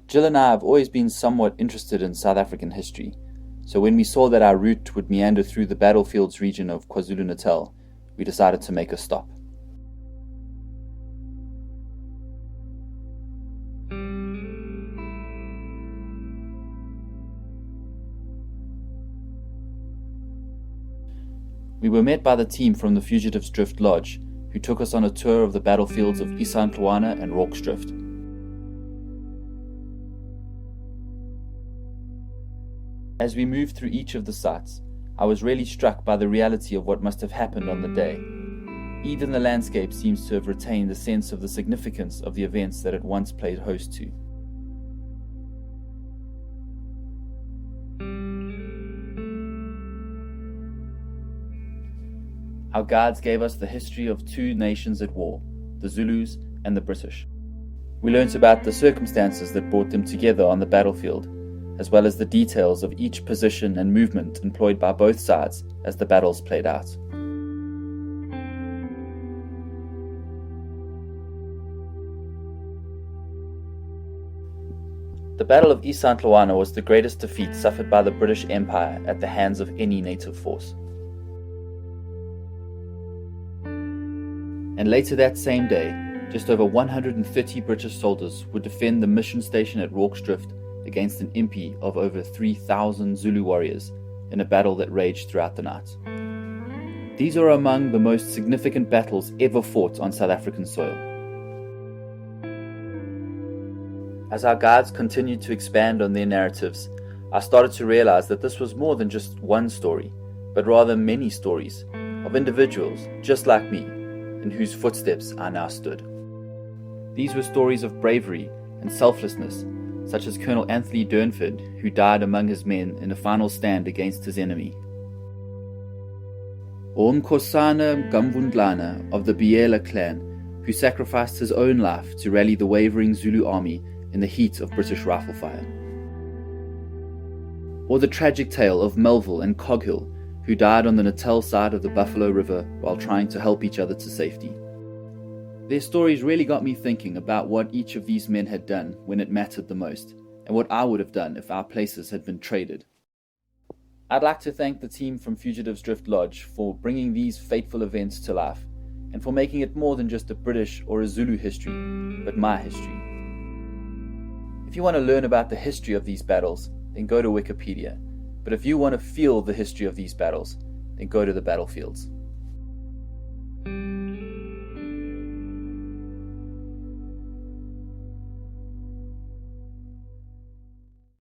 Jill and I have always been somewhat interested in South African history, so when we saw that our route would meander through the battlefields region of KwaZulu-Natal, we decided to make a stop. We were met by the team from the Fugitives Drift Lodge, who took us on a tour of the battlefields of Isandlwana and Rorke Drift. As we moved through each of the sites, I was really struck by the reality of what must have happened on the day. Even the landscape seems to have retained a sense of the significance of the events that it once played host to. Our guides gave us the history of two nations at war, the Zulus and the British. We learnt about the circumstances that brought them together on the battlefield, as well as the details of each position and movement employed by both sides as the battles played out. The Battle of Isandlwana was the greatest defeat suffered by the British Empire at the hands of any native force. And later that same day, just over 130 British soldiers would defend the mission station at Rorke Drift against an impi of over 3,000 Zulu warriors in a battle that raged throughout the night. These are among the most significant battles ever fought on South African soil. As our guides continued to expand on their narratives, I started to realize that this was more than just one story, but rather many stories of individuals just like me, in whose footsteps I now stood. These were stories of bravery and selflessness, such as Colonel Anthony Durnford, who died among his men in a final stand against his enemy. Or Nkosana Gamvundlana of the Biela clan, who sacrificed his own life to rally the wavering Zulu army in the heat of British rifle fire. Or the tragic tale of Melville and Coghill, who died on the Natal side of the Buffalo River while trying to help each other to safety. Their stories really got me thinking about what each of these men had done when it mattered the most, and what I would have done if our places had been traded. I'd like to thank the team from Fugitives Drift Lodge for bringing these fateful events to life, and for making it more than just a British or a Zulu history, but my history. If you want to learn about the history of these battles, then go to Wikipedia. But if you want to feel the history of these battles, then go to the battlefields.